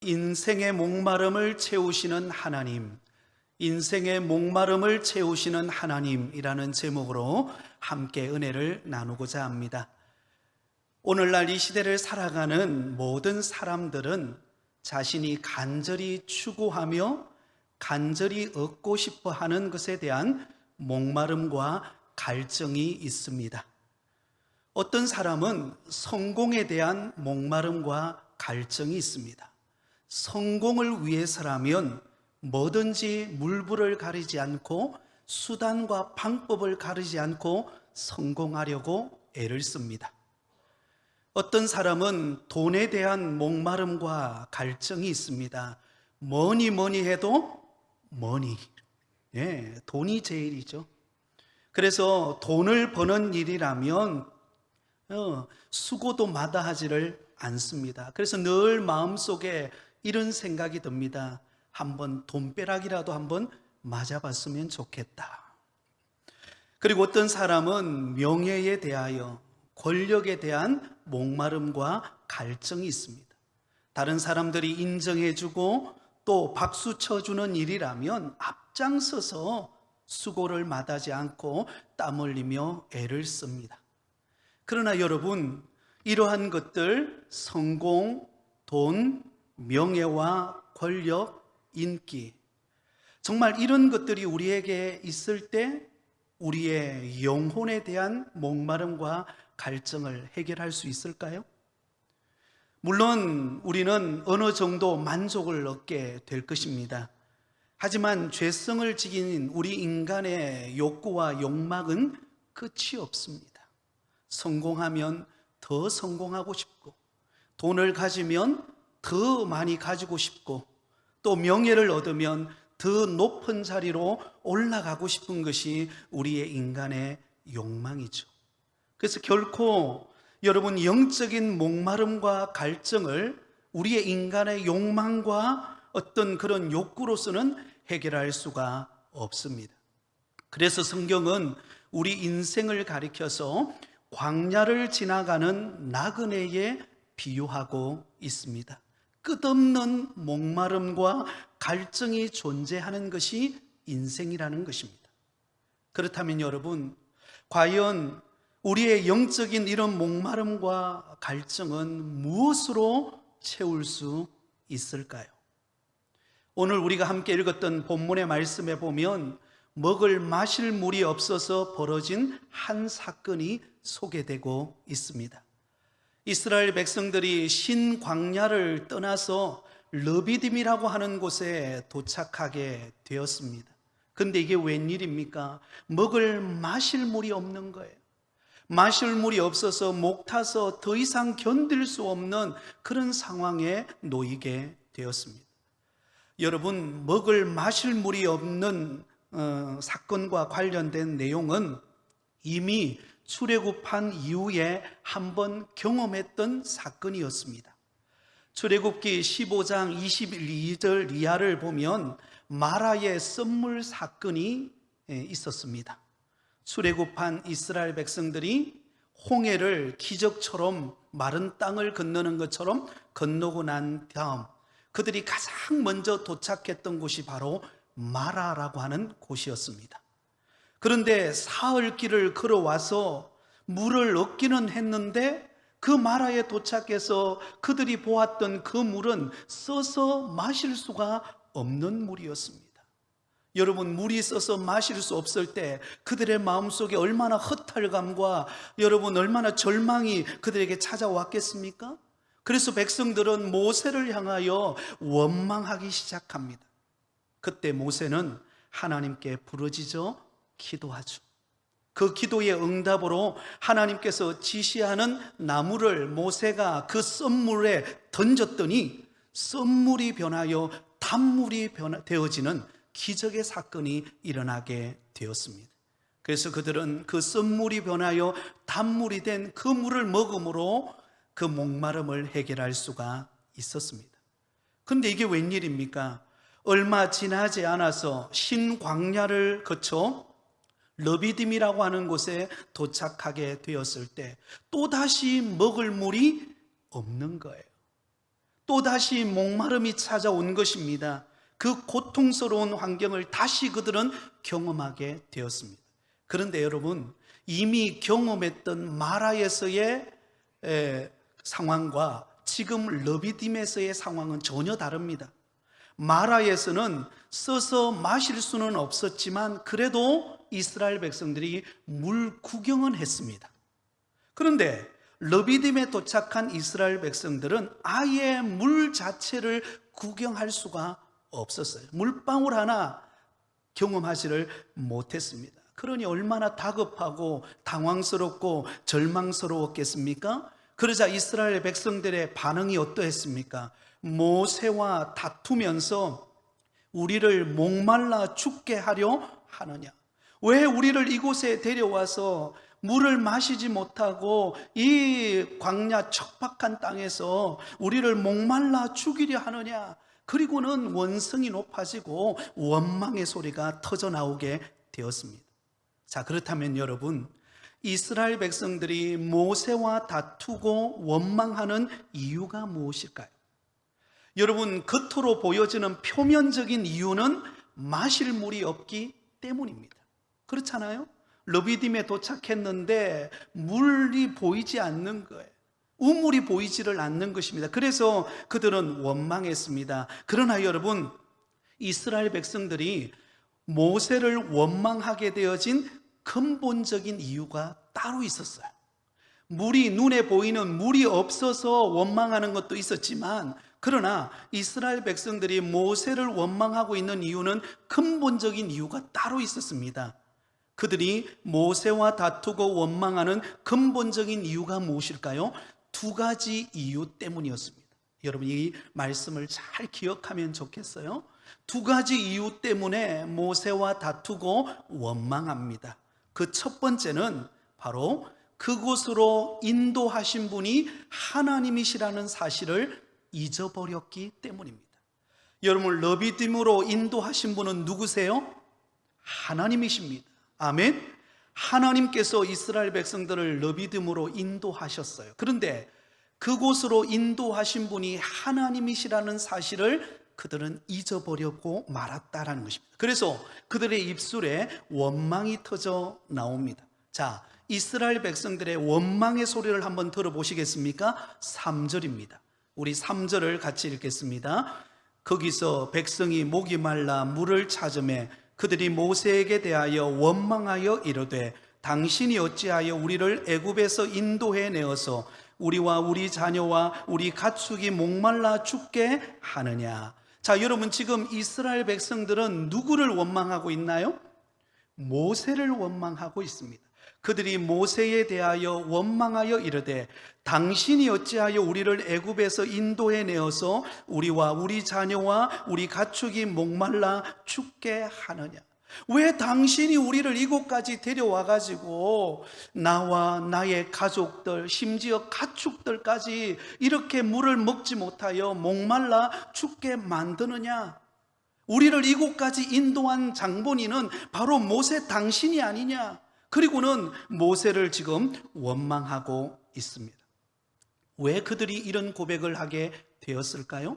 인생의 목마름을 채우시는 하나님, 인생의 목마름을 채우시는 하나님이라는 제목으로 함께 은혜를 나누고자 합니다. 오늘날 이 시대를 살아가는 모든 사람들은 자신이 간절히 추구하며 간절히 얻고 싶어 하는 것에 대한 목마름과 갈증이 있습니다. 어떤 사람은 성공에 대한 목마름과 갈증이 있습니다. 성공을 위해서라면 뭐든지 물불을 가리지 않고 수단과 방법을 가리지 않고 성공하려고 애를 씁니다. 어떤 사람은 돈에 대한 목마름과 갈증이 있습니다. 뭐니 해도 머니, 돈이 제일이죠. 그래서 돈을 버는 일이라면 수고도 마다하지를 않습니다. 그래서 늘 마음속에 이런 생각이 듭니다. 한번 돈벼락이라도 한번 맞아봤으면 좋겠다. 그리고 어떤 사람은 명예에 대하여, 권력에 대한 목마름과 갈증이 있습니다. 다른 사람들이 인정해주고 또 박수 쳐주는 일이라면 앞장서서 수고를 마다하지 않고 땀 흘리며 애를 씁니다. 그러나 여러분, 이러한 것들, 성공, 돈, 명예와 권력, 인기, 정말 이런 것들이 우리에게 있을 때 우리의 영혼에 대한 목마름과 갈증을 해결할 수 있을까요? 물론 우리는 어느 정도 만족을 얻게 될 것입니다. 하지만 죄성을 지닌 우리 인간의 욕구와 욕망은 끝이 없습니다. 성공하면 더 성공하고 싶고, 돈을 가지면 더 많이 가지고 싶고, 또 명예를 얻으면 더 높은 자리로 올라가고 싶은 것이 우리의 인간의 욕망이죠. 그래서 결코 여러분, 영적인 목마름과 갈증을 우리의 인간의 욕망과 어떤 그런 욕구로서는 해결할 수가 없습니다. 그래서 성경은 우리 인생을 가리켜서 광야를 지나가는 나그네에 비유하고 있습니다. 끝없는 목마름과 갈증이 존재하는 것이 인생이라는 것입니다. 그렇다면 여러분, 과연 우리의 영적인 이런 목마름과 갈증은 무엇으로 채울 수 있을까요? 오늘 우리가 함께 읽었던 본문의 말씀에 보면 먹을 마실 물이 없어서 벌어진 한 사건이 소개되고 있습니다. 이스라엘 백성들이 신광야를 떠나서 르비딤이라고 하는 곳에 도착하게 되었습니다. 그런데 이게 웬일입니까? 먹을 마실 물이 없는 거예요. 마실 물이 없어서 목 타서 더 이상 견딜 수 없는 그런 상황에 놓이게 되었습니다. 여러분, 먹을 마실 물이 없는 사건과 관련된 내용은 이미 출애굽한 이후에 한번 경험했던 사건이었습니다. 출애굽기 15장 22절 이하를 보면 마라의 썸물 사건이 있었습니다. 출애굽한 이스라엘 백성들이 홍해를 기적처럼 마른 땅을 건너는 것처럼 건너고 난 다음 그들이 가장 먼저 도착했던 곳이 바로 마라라고 하는 곳이었습니다. 그런데 사흘 길을 걸어와서 물을 얻기는 했는데 그 마라에 도착해서 그들이 보았던 그 물은 써서 마실 수가 없는 물이었습니다. 여러분, 물이 써서 마실 수 없을 때 그들의 마음속에 얼마나 허탈감과 여러분 얼마나 절망이 그들에게 찾아왔겠습니까? 그래서 백성들은 모세를 향하여 원망하기 시작합니다. 그때 모세는 하나님께 부르짖어 기도하죠. 그 기도의 응답으로 하나님께서 지시하는 나무를 모세가 그 썸물에 던졌더니 썸물이 변하여 단물이 되어지는 기적의 사건이 일어나게 되었습니다. 그래서 그들은 그 썸물이 변하여 단물이 된 그 물을 먹음으로 그 목마름을 해결할 수가 있었습니다. 그런데 이게 웬일입니까? 얼마 지나지 않아서 신광야를 거쳐 르비딤이라고 하는 곳에 도착하게 되었을 때 또다시 먹을 물이 없는 거예요. 또다시 목마름이 찾아온 것입니다. 그 고통스러운 환경을 다시 그들은 경험하게 되었습니다. 그런데 여러분, 이미 경험했던 마라에서의 상황과 지금 르비딤에서의 상황은 전혀 다릅니다. 마라에서는 써서 마실 수는 없었지만 그래도 이스라엘 백성들이 물 구경은 했습니다. 그런데 르비딤에 도착한 이스라엘 백성들은 아예 물 자체를 구경할 수가 없었어요. 물방울 하나 경험하지를 못했습니다. 그러니 얼마나 다급하고 당황스럽고 절망스러웠겠습니까? 그러자 이스라엘 백성들의 반응이 어떠했습니까? 모세와 다투면서 우리를 목말라 죽게 하려 하느냐? 왜 우리를 이곳에 데려와서 물을 마시지 못하고 이 광야 척박한 땅에서 우리를 목말라 죽이려 하느냐? 그리고는 원성이 높아지고 원망의 소리가 터져 나오게 되었습니다. 자, 그렇다면 여러분, 이스라엘 백성들이 모세와 다투고 원망하는 이유가 무엇일까요? 여러분, 겉으로 보여지는 표면적인 이유는 마실 물이 없기 때문입니다. 그렇잖아요? 르비딤에 도착했는데 물이 보이지 않는 거예요. 우물이 보이지를 않는 것입니다. 그래서 그들은 원망했습니다. 그러나 여러분, 이스라엘 백성들이 모세를 원망하게 되어진 근본적인 이유가 따로 있었어요. 물이, 눈에 보이는 물이 없어서 원망하는 것도 있었지만, 그러나 이스라엘 백성들이 모세를 원망하고 있는 이유는 근본적인 이유가 따로 있었습니다. 그들이 모세와 다투고 원망하는 근본적인 이유가 무엇일까요? 두 가지 이유 때문이었습니다. 여러분, 이 말씀을 잘 기억하면 좋겠어요. 두 가지 이유 때문에 모세와 다투고 원망합니다. 그 첫 번째는 바로 그곳으로 인도하신 분이 하나님이시라는 사실을 잊어버렸기 때문입니다. 여러분, 르비딤으로 인도하신 분은 누구세요? 하나님이십니다. 아멘. 하나님께서 이스라엘 백성들을 르비딤으로 인도하셨어요. 그런데 그곳으로 인도하신 분이 하나님이시라는 사실을 그들은 잊어버렸고 말았다라는 것입니다. 그래서 그들의 입술에 원망이 터져 나옵니다. 자, 이스라엘 백성들의 원망의 소리를 한번 들어보시겠습니까? 3절입니다. 우리 3절을 같이 읽겠습니다. 거기서 백성이 목이 말라 물을 찾으매 그들이 모세에게 대하여 원망하여 이르되 당신이 어찌하여 우리를 애굽에서 인도해 내어서 우리와 우리 자녀와 우리 가축이 목말라 죽게 하느냐? 자, 여러분, 지금 이스라엘 백성들은 누구를 원망하고 있나요? 모세를 원망하고 있습니다. 그들이 모세에 대하여 원망하여 이르되 당신이 어찌하여 우리를 애굽에서 인도해 내어서 우리와 우리 자녀와 우리 가축이 목말라 죽게 하느냐? 왜 당신이 우리를 이곳까지 데려와 가지고 나와 나의 가족들, 심지어 가축들까지 이렇게 물을 먹지 못하여 목말라 죽게 만드느냐? 우리를 이곳까지 인도한 장본인은 바로 모세 당신이 아니냐? 그리고는 모세를 지금 원망하고 있습니다. 왜 그들이 이런 고백을 하게 되었을까요?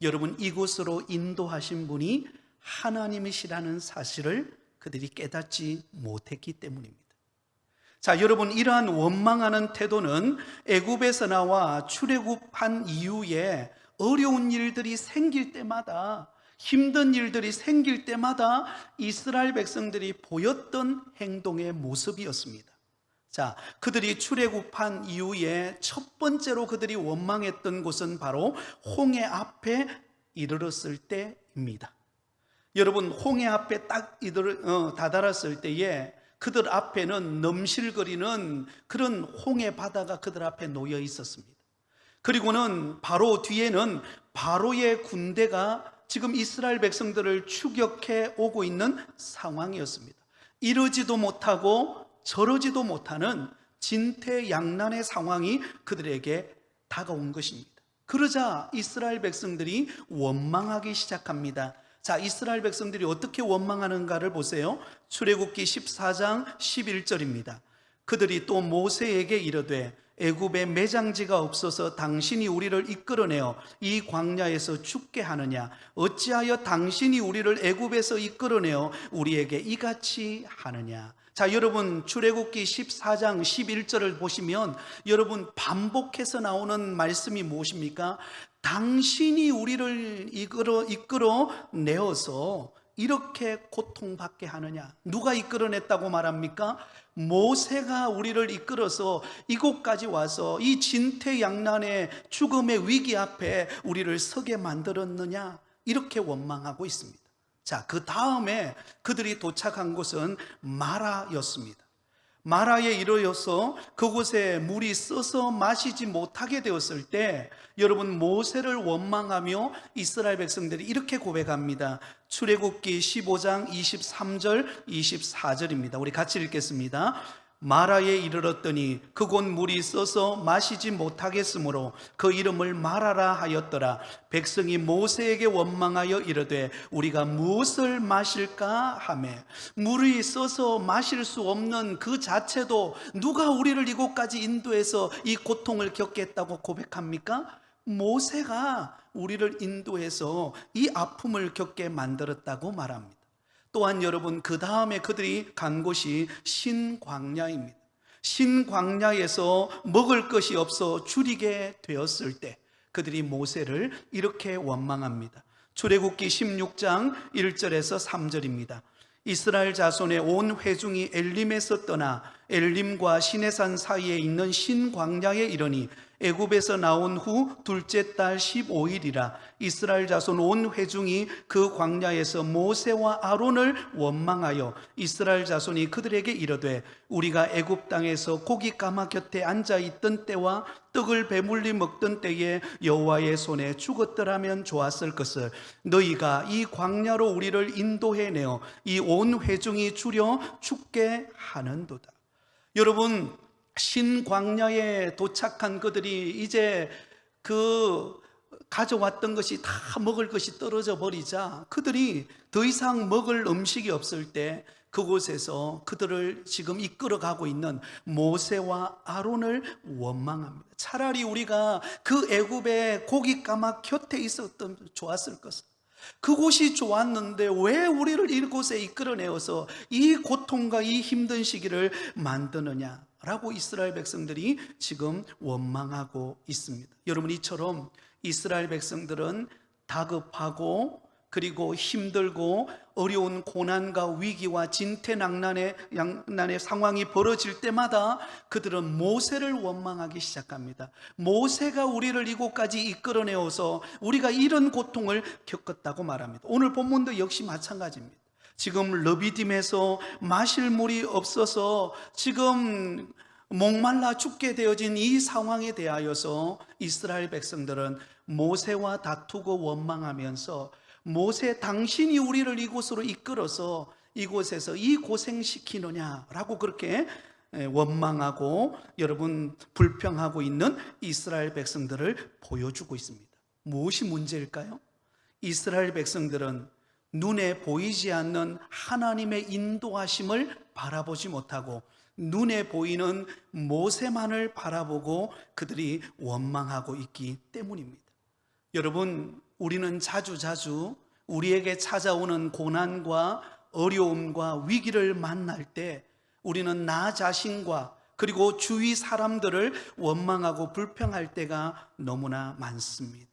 여러분, 이곳으로 인도하신 분이 하나님이시라는 사실을 그들이 깨닫지 못했기 때문입니다. 자, 여러분, 이러한 원망하는 태도는 애굽에서 나와 출애굽한 이후에 어려운 일들이 생길 때마다, 힘든 일들이 생길 때마다 이스라엘 백성들이 보였던 행동의 모습이었습니다. 자, 그들이 출애굽한 이후에 첫 번째로 그들이 원망했던 곳은 바로 홍해 앞에 이르렀을 때입니다. 여러분, 홍해 앞에 딱 다다랐을 때에 그들 앞에는 넘실거리는 그런 홍해 바다가 그들 앞에 놓여 있었습니다. 그리고는 바로 뒤에는 바로의 군대가 지금 이스라엘 백성들을 추격해 오고 있는 상황이었습니다. 이러지도 못하고 저러지도 못하는 진퇴양난의 상황이 그들에게 다가온 것입니다. 그러자 이스라엘 백성들이 원망하기 시작합니다. 자, 이스라엘 백성들이 어떻게 원망하는가를 보세요. 출애굽기 14장 11절입니다. 그들이 또 모세에게 이르되 애굽에 매장지가 없어서 당신이 우리를 이끌어내어 이 광야에서 죽게 하느냐? 어찌하여 당신이 우리를 애굽에서 이끌어내어 우리에게 이같이 하느냐? 자, 여러분 출애굽기 14장 11절을 보시면 여러분 반복해서 나오는 말씀이 무엇입니까? 당신이 우리를 이끌어 내어서 이렇게 고통받게 하느냐? 누가 이끌어냈다고 말합니까? 모세가 우리를 이끌어서 이곳까지 와서 이 진퇴양난의 죽음의 위기 앞에 우리를 서게 만들었느냐? 이렇게 원망하고 있습니다. 자, 그 다음에 그들이 도착한 곳은 마라였습니다. 마라에 이르러서 그곳에 물이 써서 마시지 못하게 되었을 때 여러분 모세를 원망하며 이스라엘 백성들이 이렇게 고백합니다. 출애굽기 15장 23절 24절입니다. 우리 같이 읽겠습니다. 마라에 이르렀더니 그곳 물이 써서 마시지 못하겠으므로 그 이름을 마라라 하였더라. 백성이 모세에게 원망하여 이르되 우리가 무엇을 마실까 하매, 물이 써서 마실 수 없는 그 자체도 누가 우리를 이곳까지 인도해서 이 고통을 겪겠다고 고백합니까? 모세가 우리를 인도해서 이 아픔을 겪게 만들었다고 말합니다. 또한 여러분 그 다음에 그들이 간 곳이 신광야입니다. 신광야에서 먹을 것이 없어 줄이게 되었을 때 그들이 모세를 이렇게 원망합니다. 출애굽기 16장 1절에서 3절입니다. 이스라엘 자손의 온 회중이 엘림에서 떠나 엘림과 시내산 사이에 있는 신광야에 이르니 애굽에서 나온 후 둘째 달 15일이라 이스라엘 자손 온 회중이 그 광야에서 모세와 아론을 원망하여 이스라엘 자손이 그들에게 이르되 우리가 애굽 땅에서 고깃가마 곁에 앉아 있던 때와 떡을 배물리 먹던 때에 여호와의 손에 죽었더라면 좋았을 것을 너희가 이 광야로 우리를 인도해 내어 이 온 회중이 줄여 죽게 하는도다. 여러분 신광야에 도착한 그들이 이제 그 가져왔던 것이 다 먹을 것이 떨어져 버리자 그들이 더 이상 먹을 음식이 없을 때 그곳에서 그들을 지금 이끌어가고 있는 모세와 아론을 원망합니다. 차라리 우리가 그 애굽의 고깃가마 곁에 있었던 좋았을 것을, 그곳이 좋았는데 왜 우리를 이곳에 이끌어내어서 이 고통과 이 힘든 시기를 만드느냐 라고 이스라엘 백성들이 지금 원망하고 있습니다. 여러분 이처럼 이스라엘 백성들은 다급하고 그리고 힘들고 어려운 고난과 위기와 진퇴양난의 상황이 벌어질 때마다 그들은 모세를 원망하기 시작합니다. 모세가 우리를 이곳까지 이끌어내어서 우리가 이런 고통을 겪었다고 말합니다. 오늘 본문도 역시 마찬가지입니다. 지금 르비딤에서 마실 물이 없어서 지금 목말라 죽게 되어진 이 상황에 대하여서 이스라엘 백성들은 모세와 다투고 원망하면서 모세 당신이 우리를 이곳으로 이끌어서 이곳에서 이 고생시키느냐라고 그렇게 원망하고 여러분 불평하고 있는 이스라엘 백성들을 보여주고 있습니다. 무엇이 문제일까요? 이스라엘 백성들은 눈에 보이지 않는 하나님의 인도하심을 바라보지 못하고 눈에 보이는 모세만을 바라보고 그들이 원망하고 있기 때문입니다. 여러분 우리는 자주자주 우리에게 찾아오는 고난과 어려움과 위기를 만날 때 우리는 나 자신과 그리고 주위 사람들을 원망하고 불평할 때가 너무나 많습니다.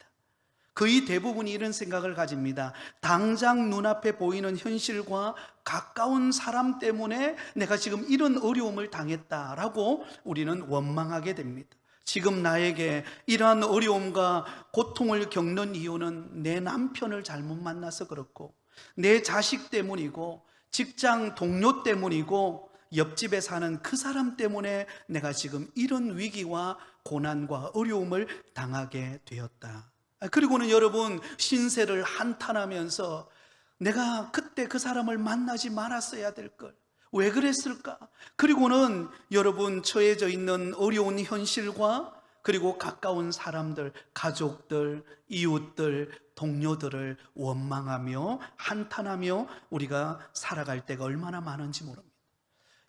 거의 대부분이 이런 생각을 가집니다. 당장 눈앞에 보이는 현실과 가까운 사람 때문에 내가 지금 이런 어려움을 당했다라고 우리는 원망하게 됩니다. 지금 나에게 이러한 어려움과 고통을 겪는 이유는 내 남편을 잘못 만나서 그렇고 내 자식 때문이고 직장 동료 때문이고 옆집에 사는 그 사람 때문에 내가 지금 이런 위기와 고난과 어려움을 당하게 되었다. 그리고는 여러분 신세를 한탄하면서 내가 그때 그 사람을 만나지 말았어야 될 걸, 왜 그랬을까? 그리고는 여러분 처해져 있는 어려운 현실과 그리고 가까운 사람들, 가족들, 이웃들, 동료들을 원망하며 한탄하며 우리가 살아갈 때가 얼마나 많은지 모릅니다.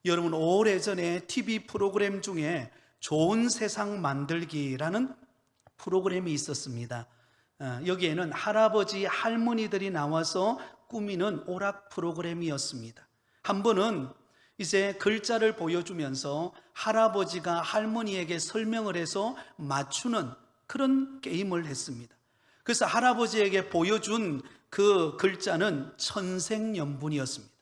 여러분 오래전에 TV 프로그램 중에 좋은 세상 만들기라는 프로그램이 있었습니다. 여기에는 할아버지, 할머니들이 나와서 꾸미는 오락 프로그램이었습니다. 한 번은 이제 글자를 보여주면서 할아버지가 할머니에게 설명을 해서 맞추는 그런 게임을 했습니다. 그래서 할아버지에게 보여준 그 글자는 천생연분이었습니다.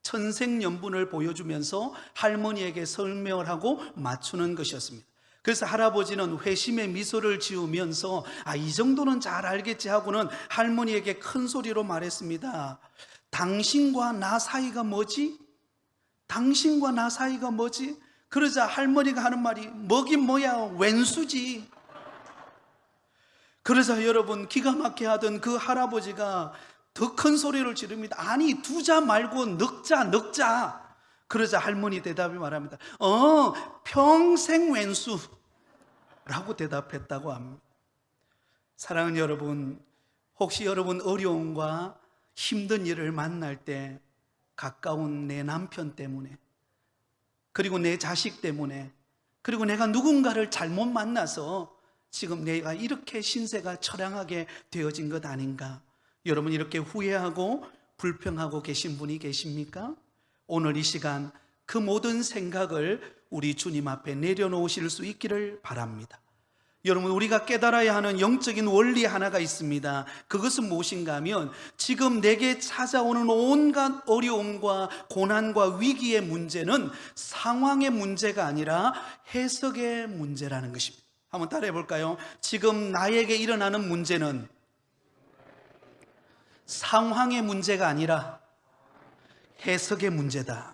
천생연분을 보여주면서 할머니에게 설명을 하고 맞추는 것이었습니다. 그래서 할아버지는 회심의 미소를 지으면서 이 정도는 잘 알겠지 하고는 할머니에게 큰 소리로 말했습니다. 당신과 나 사이가 뭐지? 당신과 나 사이가 뭐지? 그러자 할머니가 하는 말이 뭐긴 뭐야, 왼수지. 그러자 여러분, 기가 막히게 하던 그 할아버지가 더 큰 소리를 지릅니다. 아니, 두자 말고 넉자. 그러자 할머니 대답이 말합니다. 평생 왼수 라고 대답했다고 합니다. 사랑하는 여러분, 혹시 여러분 어려움과 힘든 일을 만날 때 가까운 내 남편 때문에, 그리고 내 자식 때문에, 그리고 내가 누군가를 잘못 만나서 지금 내가 이렇게 신세가 처량하게 되어진 것 아닌가, 여러분 이렇게 후회하고 불평하고 계신 분이 계십니까? 오늘 이 시간 그 모든 생각을 우리 주님 앞에 내려놓으실 수 있기를 바랍니다. 여러분, 우리가 깨달아야 하는 영적인 원리 하나가 있습니다. 그것은 무엇인가 하면 지금 내게 찾아오는 온갖 어려움과 고난과 위기의 문제는 상황의 문제가 아니라 해석의 문제라는 것입니다. 한번 따라해 볼까요? 지금 나에게 일어나는 문제는 상황의 문제가 아니라 해석의 문제다.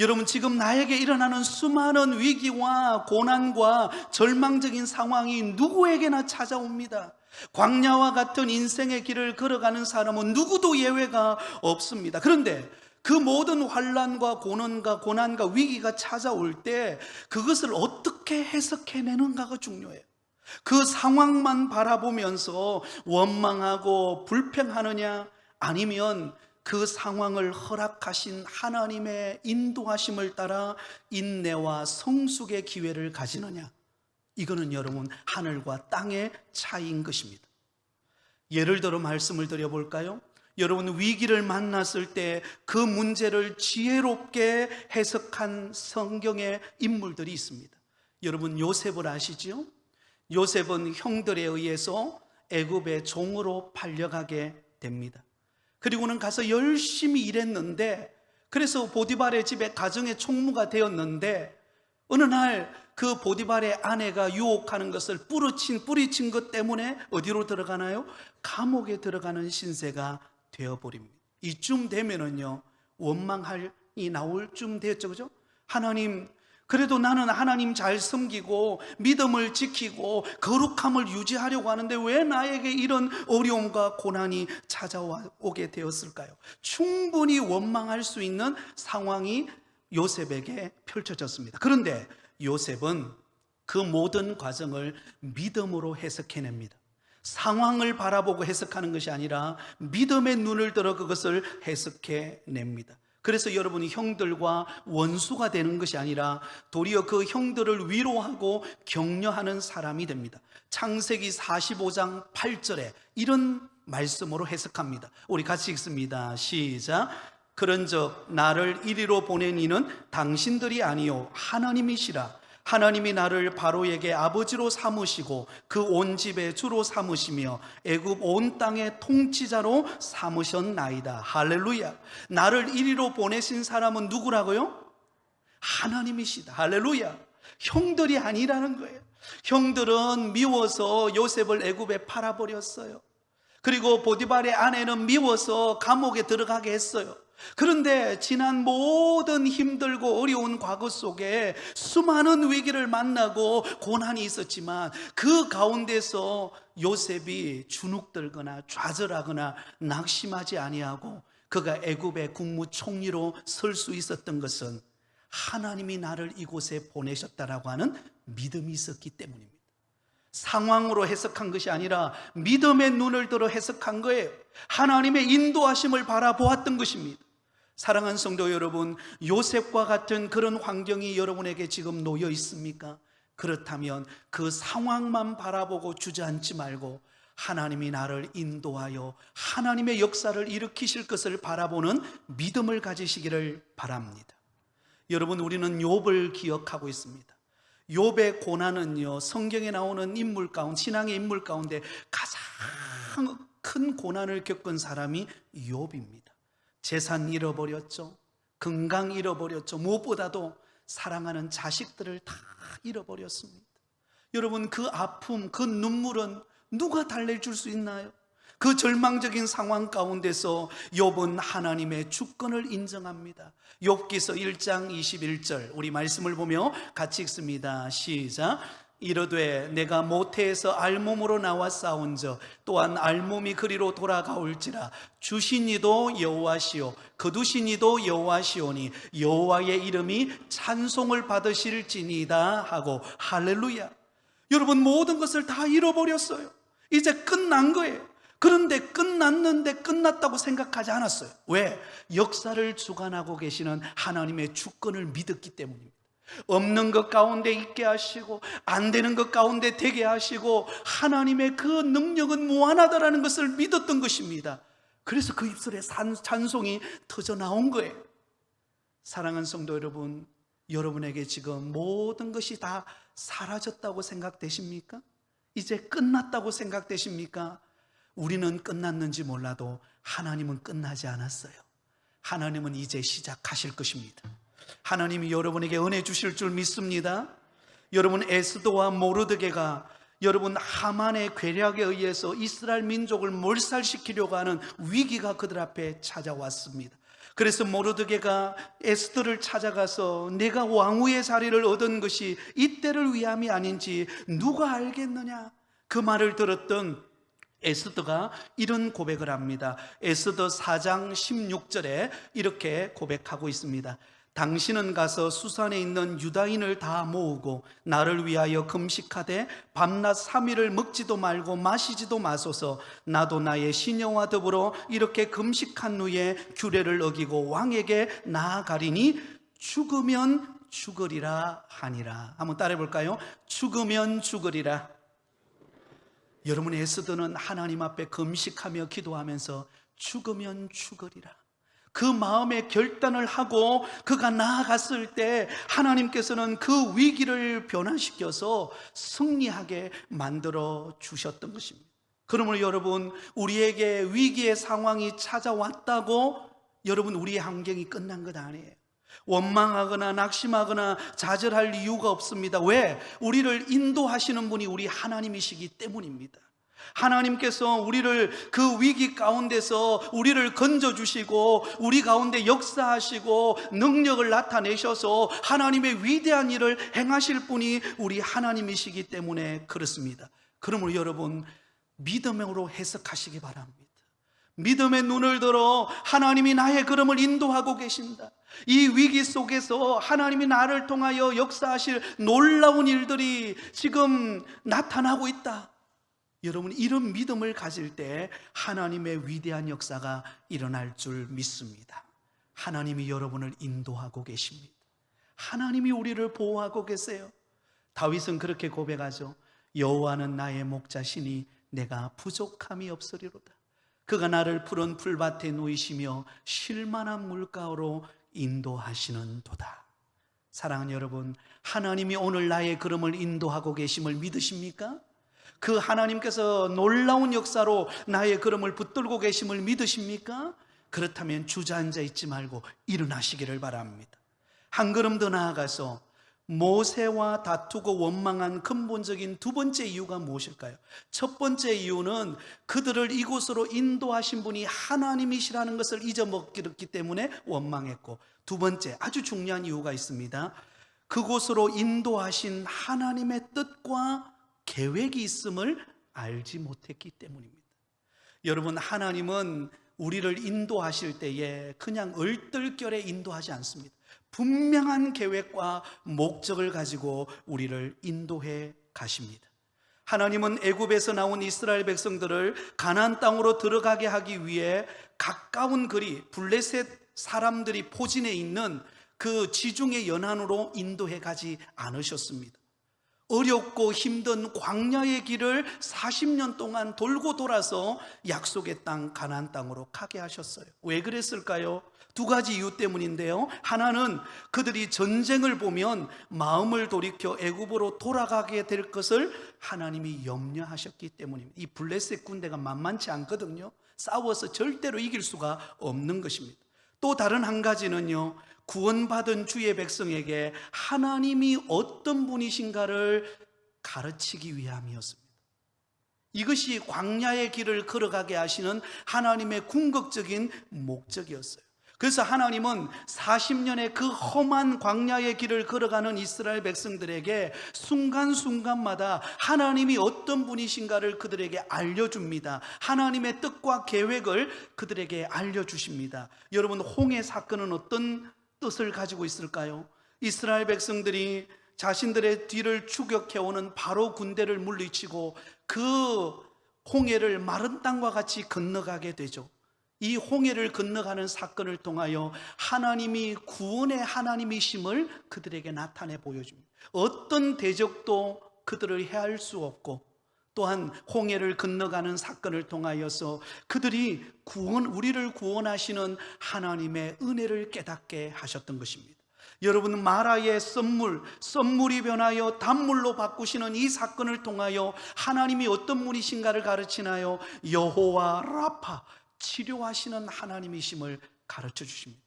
여러분, 지금 나에게 일어나는 수많은 위기와 고난과 절망적인 상황이 누구에게나 찾아옵니다. 광야와 같은 인생의 길을 걸어가는 사람은 누구도 예외가 없습니다. 그런데 그 모든 환난과 고난과 위기가 찾아올 때 그것을 어떻게 해석해내는가가 중요해요. 그 상황만 바라보면서 원망하고 불평하느냐, 아니면 그 상황을 허락하신 하나님의 인도하심을 따라 인내와 성숙의 기회를 가지느냐, 이거는 여러분 하늘과 땅의 차이인 것입니다. 예를 들어 말씀을 드려볼까요? 여러분, 위기를 만났을 때 그 문제를 지혜롭게 해석한 성경의 인물들이 있습니다. 여러분, 요셉을 아시죠? 요셉은 형들에 의해서 애굽의 종으로 팔려가게 됩니다. 그리고는 가서 열심히 일했는데, 그래서 보디발의 집에 가정의 총무가 되었는데, 어느 날 그 보디발의 아내가 유혹하는 것을 뿌리친 것 때문에 어디로 들어가나요? 감옥에 들어가는 신세가 되어버립니다. 이쯤 되면은요, 원망이 나올 쯤 되었죠, 그죠? 하나님, 그래도 나는 하나님 잘 섬기고 믿음을 지키고 거룩함을 유지하려고 하는데 왜 나에게 이런 어려움과 고난이 찾아오게 되었을까요? 충분히 원망할 수 있는 상황이 요셉에게 펼쳐졌습니다. 그런데 요셉은 그 모든 과정을 믿음으로 해석해냅니다. 상황을 바라보고 해석하는 것이 아니라 믿음의 눈을 들어 그것을 해석해냅니다. 그래서 여러분이 형들과 원수가 되는 것이 아니라 도리어 그 형들을 위로하고 격려하는 사람이 됩니다. 창세기 45장 8절에 이런 말씀으로 해석합니다. 우리 같이 읽습니다. 시작. 그런즉 나를 이리로 보낸 이는 당신들이 아니요 하나님이시라. 하나님이 나를 바로에게 아버지로 삼으시고 그 온 집의 주로 삼으시며 애굽 온 땅의 통치자로 삼으셨나이다. 할렐루야. 나를 이리로 보내신 사람은 누구라고요? 하나님이시다. 할렐루야. 형들이 아니라는 거예요. 형들은 미워서 요셉을 애굽에 팔아버렸어요. 그리고 보디발의 아내는 미워서 감옥에 들어가게 했어요. 그런데 지난 모든 힘들고 어려운 과거 속에 수많은 위기를 만나고 고난이 있었지만 그 가운데서 요셉이 주눅들거나 좌절하거나 낙심하지 아니하고 그가 애굽의 국무총리로 설 수 있었던 것은 하나님이 나를 이곳에 보내셨다라고 하는 믿음이 있었기 때문입니다. 상황으로 해석한 것이 아니라 믿음의 눈을 들어 해석한 거예요. 하나님의 인도하심을 바라보았던 것입니다. 사랑하는 성도 여러분, 요셉과 같은 그런 환경이 여러분에게 지금 놓여 있습니까? 그렇다면 그 상황만 바라보고 주저앉지 말고 하나님이 나를 인도하여 하나님의 역사를 일으키실 것을 바라보는 믿음을 가지시기를 바랍니다. 여러분, 우리는 욥을 기억하고 있습니다. 욥의 고난은요, 성경에 나오는 인물 가운데, 신앙의 인물 가운데 가장 큰 고난을 겪은 사람이 욥입니다. 재산 잃어버렸죠. 건강 잃어버렸죠. 무엇보다도 사랑하는 자식들을 다 잃어버렸습니다. 여러분, 그 아픔, 그 눈물은 누가 달래줄 수 있나요? 그 절망적인 상황 가운데서 욥은 하나님의 주권을 인정합니다. 욥기서 1장 21절, 우리 말씀을 보며 같이 읽습니다. 시작. 이르되 내가 모태에서 알몸으로 나와 싸운저 또한 알몸이 그리로 돌아가올지라 주신 이도 여호와시오 거두신 이도 여호와시오니 여호와의 이름이 찬송을 받으실지니이다 하고 할렐루야. 여러분, 모든 것을 다 잃어버렸어요. 이제 끝난 거예요. 그런데 끝났는데 끝났다고 생각하지 않았어요. 왜? 역사를 주관하고 계시는 하나님의 주권을 믿었기 때문입니다. 없는 것 가운데 있게 하시고 안 되는 것 가운데 되게 하시고 하나님의 그 능력은 무한하다라는 것을 믿었던 것입니다. 그래서 그 입술에 찬송이 터져 나온 거예요. 사랑하는 성도 여러분, 여러분에게 지금 모든 것이 다 사라졌다고 생각되십니까? 이제 끝났다고 생각되십니까? 우리는 끝났는지 몰라도 하나님은 끝나지 않았어요. 하나님은 이제 시작하실 것입니다. 하나님이 여러분에게 은혜 주실 줄 믿습니다. 여러분, 에스더와 모르드게가 여러분 하만의 괴략에 의해서 이스라엘 민족을 몰살시키려고 하는 위기가 그들 앞에 찾아왔습니다. 그래서 모르드게가 에스더를 찾아가서 내가 왕후의 자리를 얻은 것이 이때를 위함이 아닌지 누가 알겠느냐, 그 말을 들었던 에스더가 이런 고백을 합니다. 에스더 4장 16절에 이렇게 고백하고 있습니다. 당신은 가서 수산에 있는 유다인을 다 모으고 나를 위하여 금식하되 밤낮 3일을 먹지도 말고 마시지도 마소서. 나도 나의 시녀와 더불어 이렇게 금식한 후에 규례를 어기고 왕에게 나아가리니 죽으면 죽으리라 하니라. 한번 따라해 볼까요? 죽으면 죽으리라. 여러분, 에스더는 하나님 앞에 금식하며 기도하면서 죽으면 죽으리라, 그 마음의 결단을 하고 그가 나아갔을 때 하나님께서는 그 위기를 변화시켜서 승리하게 만들어 주셨던 것입니다. 그러므로 여러분, 우리에게 위기의 상황이 찾아왔다고 여러분 우리의 환경이 끝난 것 아니에요. 원망하거나 낙심하거나 좌절할 이유가 없습니다. 왜? 우리를 인도하시는 분이 우리 하나님이시기 때문입니다. 하나님께서 우리를 그 위기 가운데서 우리를 건져주시고 우리 가운데 역사하시고 능력을 나타내셔서 하나님의 위대한 일을 행하실 분이 우리 하나님이시기 때문에 그렇습니다. 그러므로 여러분, 믿음으로 해석하시기 바랍니다. 믿음의 눈을 들어 하나님이 나의 걸음을 인도하고 계신다. 이 위기 속에서 하나님이 나를 통하여 역사하실 놀라운 일들이 지금 나타나고 있다. 여러분, 이런 믿음을 가질 때 하나님의 위대한 역사가 일어날 줄 믿습니다. 하나님이 여러분을 인도하고 계십니다. 하나님이 우리를 보호하고 계세요. 다윗은 그렇게 고백하죠. 여호와는 나의 목자시니 내가 부족함이 없으리로다. 그가 나를 푸른 풀밭에 누이시며 쉴만한 물가로 인도하시는 도다. 사랑하는 여러분, 하나님이 오늘 나의 걸음을 인도하고 계심을 믿으십니까? 그 하나님께서 놀라운 역사로 나의 걸음을 붙들고 계심을 믿으십니까? 그렇다면 주저앉아 있지 말고 일어나시기를 바랍니다. 한 걸음 더 나아가서 모세와 다투고 원망한 근본적인 두 번째 이유가 무엇일까요? 첫 번째 이유는 그들을 이곳으로 인도하신 분이 하나님이시라는 것을 잊어먹기 때문에 원망했고, 두 번째 아주 중요한 이유가 있습니다. 그곳으로 인도하신 하나님의 뜻과 계획이 있음을 알지 못했기 때문입니다. 여러분, 하나님은 우리를 인도하실 때에 그냥 얼떨결에 인도하지 않습니다. 분명한 계획과 목적을 가지고 우리를 인도해 가십니다. 하나님은 애굽에서 나온 이스라엘 백성들을 가나안 땅으로 들어가게 하기 위해 가까운 거리 블레셋 사람들이 포진해 있는 그 지중해 연안으로 인도해 가지 않으셨습니다. 어렵고 힘든 광야의 길을 40년 동안 돌고 돌아서 약속의 땅 가나안 땅으로 가게 하셨어요. 왜 그랬을까요? 두 가지 이유 때문인데요. 하나는 그들이 전쟁을 보면 마음을 돌이켜 애굽으로 돌아가게 될 것을 하나님이 염려하셨기 때문입니다. 이 블레셋 군대가 만만치 않거든요. 싸워서 절대로 이길 수가 없는 것입니다. 또 다른 한 가지는요, 구원받은 주의 백성에게 하나님이 어떤 분이신가를 가르치기 위함이었습니다. 이것이 광야의 길을 걸어가게 하시는 하나님의 궁극적인 목적이었어요. 그래서 하나님은 40년의 그 험한 광야의 길을 걸어가는 이스라엘 백성들에게 순간순간마다 하나님이 어떤 분이신가를 그들에게 알려줍니다. 하나님의 뜻과 계획을 그들에게 알려주십니다. 여러분, 홍해 사건은 어떤 뜻을 가지고 있을까요? 이스라엘 백성들이 자신들의 뒤를 추격해오는 바로 군대를 물리치고 그 홍해를 마른 땅과 같이 건너가게 되죠. 이 홍해를 건너가는 사건을 통하여 하나님이 구원의 하나님이심을 그들에게 나타내 보여줍니다. 어떤 대적도 그들을 해할 수 없고, 또한 홍해를 건너가는 사건을 통하여서 그들이 우리를 구원하시는 하나님의 은혜를 깨닫게 하셨던 것입니다. 여러분, 마라의 썸물이 변하여 단물로 바꾸시는 이 사건을 통하여 하나님이 어떤 분이신가를 가르치나요? 여호와 라파, 치료하시는 하나님이심을 가르쳐 주십니다.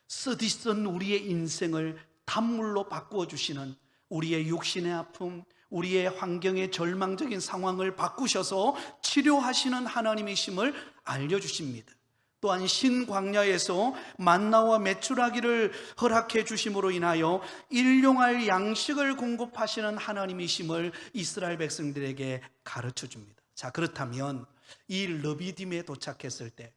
쓰디쓴 우리의 인생을 단물로 바꾸어 주시는, 우리의 육신의 아픔, 우리의 환경의 절망적인 상황을 바꾸셔서 치료하시는 하나님이심을 알려주십니다. 또한 신광야에서 만나와 메추라기를 허락해 주심으로 인하여 일용할 양식을 공급하시는 하나님이심을 이스라엘 백성들에게 가르쳐 줍니다. 자, 그렇다면 이 르비딤에 도착했을 때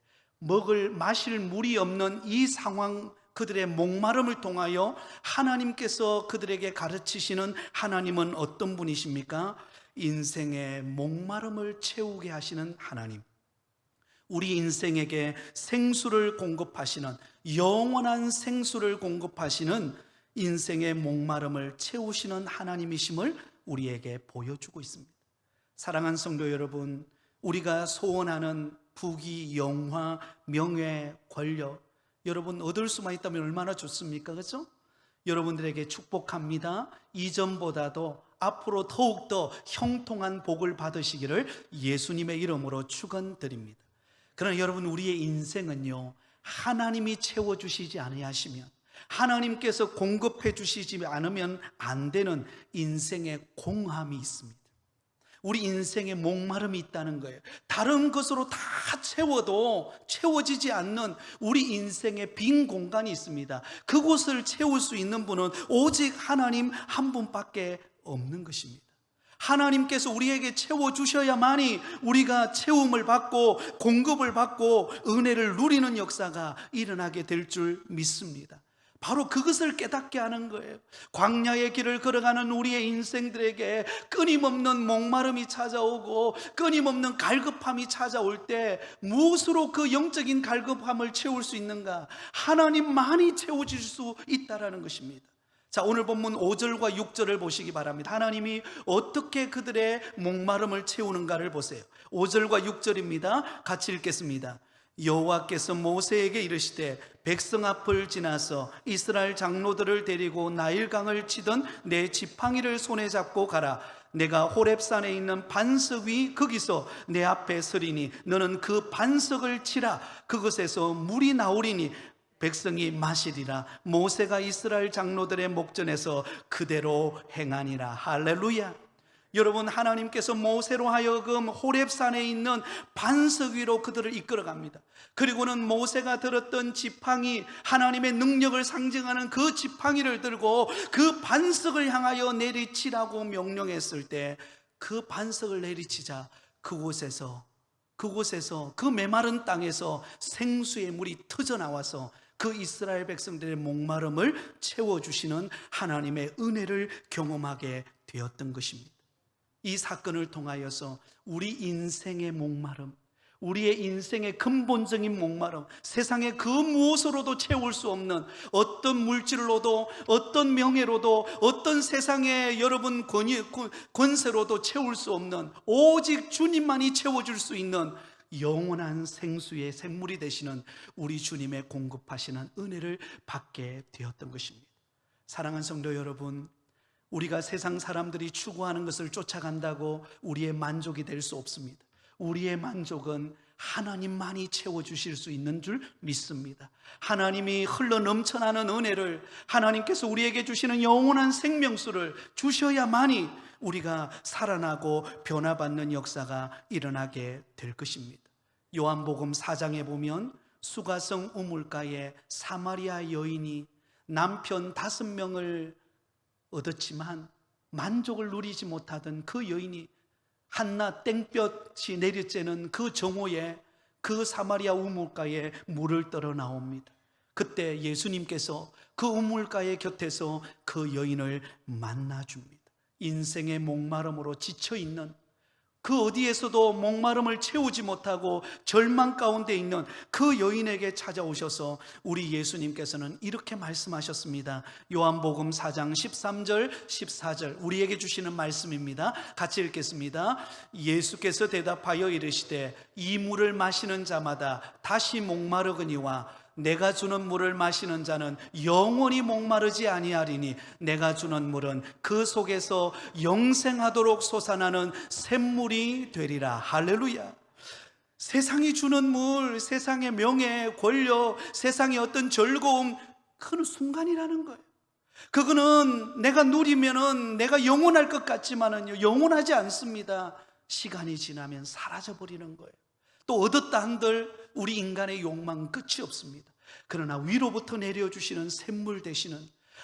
마실 물이 없는 이 상황, 그들의 목마름을 통하여 하나님께서 그들에게 가르치시는 하나님은 어떤 분이십니까? 인생의 목마름을 채우게 하시는 하나님, 우리 인생에게 생수를 공급하시는, 영원한 생수를 공급하시는, 인생의 목마름을 채우시는 하나님이심을 우리에게 보여주고 있습니다. 사랑하는 성도 여러분, 우리가 소원하는 부귀, 영화, 명예, 권력, 여러분 얻을 수만 있다면 얼마나 좋습니까? 그렇죠? 여러분들에게 축복합니다. 이전보다도 앞으로 더욱더 형통한 복을 받으시기를 예수님의 이름으로 축원드립니다. 그러나 여러분, 우리의 인생은요, 하나님이 채워주시지 아니하시면, 하나님께서 공급해 주시지 않으면 안 되는 인생의 공함이 있습니다. 우리 인생에 목마름이 있다는 거예요. 다른 것으로 다 채워도 채워지지 않는 우리 인생의 빈 공간이 있습니다. 그곳을 채울 수 있는 분은 오직 하나님 한 분밖에 없는 것입니다. 하나님께서 우리에게 채워주셔야만이 우리가 채움을 받고 공급을 받고 은혜를 누리는 역사가 일어나게 될 줄 믿습니다. 바로 그것을 깨닫게 하는 거예요. 광야의 길을 걸어가는 우리의 인생들에게 끊임없는 목마름이 찾아오고 끊임없는 갈급함이 찾아올 때 무엇으로 그 영적인 갈급함을 채울 수 있는가? 하나님만이 채워줄 수 있다는 것입니다. 자, 오늘 본문 5절과 6절을 보시기 바랍니다. 하나님이 어떻게 그들의 목마름을 채우는가를 보세요. 5절과 6절입니다. 같이 읽겠습니다. 여호와께서 모세에게 이르시되 백성 앞을 지나서 이스라엘 장로들을 데리고 나일강을 치던 내 지팡이를 손에 잡고 가라. 내가 호렙산에 있는 반석 위 거기서 내 앞에 서리니 너는 그 반석을 치라. 그것에서 물이 나오리니 백성이 마시리라. 모세가 이스라엘 장로들의 목전에서 그대로 행하니라. 할렐루야. 여러분, 하나님께서 모세로 하여금 호렙산에 있는 반석 위로 그들을 이끌어 갑니다. 그리고는 모세가 들었던 지팡이, 하나님의 능력을 상징하는 그 지팡이를 들고 그 반석을 향하여 내리치라고 명령했을 때 그 반석을 내리치자 그곳에서 그 메마른 땅에서 생수의 물이 터져 나와서 그 이스라엘 백성들의 목마름을 채워주시는 하나님의 은혜를 경험하게 되었던 것입니다. 이 사건을 통하여서 우리 인생의 목마름, 우리의 인생의 근본적인 목마름, 세상의 그 무엇으로도 채울 수 없는, 어떤 물질로도, 어떤 명예로도, 어떤 세상의 여러분 권세로도 채울 수 없는, 오직 주님만이 채워줄 수 있는 영원한 생수의 샘물이 되시는 우리 주님의 공급하시는 은혜를 받게 되었던 것입니다. 사랑하는 성도 여러분, 우리가 세상 사람들이 추구하는 것을 쫓아간다고 우리의 만족이 될 수 없습니다. 우리의 만족은 하나님만이 채워주실 수 있는 줄 믿습니다. 하나님이 흘러 넘쳐나는 은혜를, 하나님께서 우리에게 주시는 영원한 생명수를 주셔야만이 우리가 살아나고 변화받는 역사가 일어나게 될 것입니다. 요한복음 4장에 보면 수가성 우물가에 사마리아 여인이 남편 5명을 얻었지만 만족을 누리지 못하던 그 여인이 한낮 땡볕이 내리쬐는 그 정오에 그 사마리아 우물가에 물을 떠러 나옵니다. 그때 예수님께서 그 우물가의 곁에서 그 여인을 만나줍니다. 인생의 목마름으로 지쳐있는, 그 어디에서도 목마름을 채우지 못하고 절망 가운데 있는 그 여인에게 찾아오셔서 우리 예수님께서는 이렇게 말씀하셨습니다. 요한복음 4장 13절 14절 우리에게 주시는 말씀입니다. 같이 읽겠습니다. 예수께서 대답하여 이르시되 이 물을 마시는 자마다 다시 목마르거니와 내가 주는 물을 마시는 자는 영원히 목마르지 아니하리니 내가 주는 물은 그 속에서 영생하도록 솟아나는 샘물이 되리라. 할렐루야. 세상이 주는 물, 세상의 명예, 권력, 세상의 어떤 즐거움, 그건 순간이라는 거예요. 그거는 내가 누리면은 내가 영원할 것 같지만은요, 영원하지 않습니다. 시간이 지나면 사라져 버리는 거예요. 또 얻었다 한들 우리 인간의 욕망은 끝이 없습니다. 그러나 위로부터 내려주시는 샘물 되시는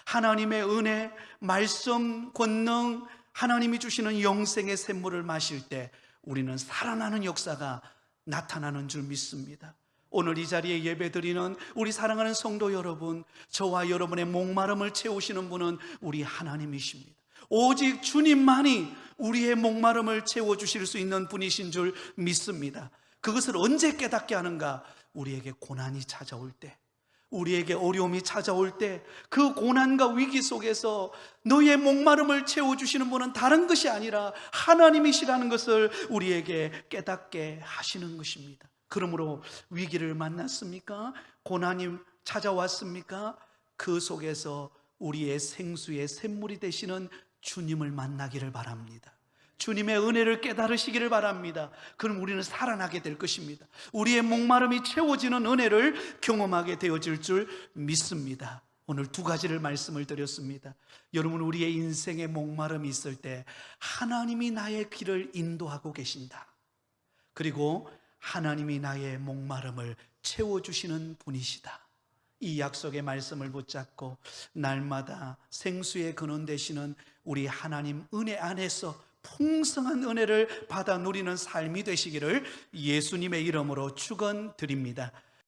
하나님의 은혜, 말씀, 권능, 하나님이 주시는 영생의 샘물을 마실 때 우리는 살아나는 역사가 나타나는 줄 믿습니다. 오늘 이 자리에 예배드리는 우리 사랑하는 성도 여러분, 저와 여러분의 목마름을 채우시는 분은 우리 하나님이십니다. 오직 주님만이 우리의 목마름을 채워주실 수 있는 분이신 줄 믿습니다. 그것을 언제 깨닫게 하는가? 우리에게 고난이 찾아올 때, 우리에게 어려움이 찾아올 때, 그 고난과 위기 속에서 너의 목마름을 채워주시는 분은 다른 것이 아니라 하나님이시라는 것을 우리에게 깨닫게 하시는 것입니다. 그러므로 위기를 만났습니까? 고난이 찾아왔습니까? 그 속에서 우리의 생수의 샘물이 되시는 주님을 만나기를 바랍니다. 주님의 은혜를 깨달으시기를 바랍니다. 그럼 우리는 살아나게 될 것입니다. 우리의 목마름이 채워지는 은혜를 경험하게 되어질 줄 믿습니다. 오늘 2가지를 말씀을 드렸습니다. 여러분, 우리의 인생에 목마름이 있을 때 하나님이 나의 길을 인도하고 계신다. 그리고 하나님이 나의 목마름을 채워주시는 분이시다. 이 약속의 말씀을 붙잡고 날마다 생수의 근원 되시는 우리 하나님 은혜 안에서 풍성한 은혜를 받아 누리는 삶이 되시기를 예수님의 이름으로 축원드립니다.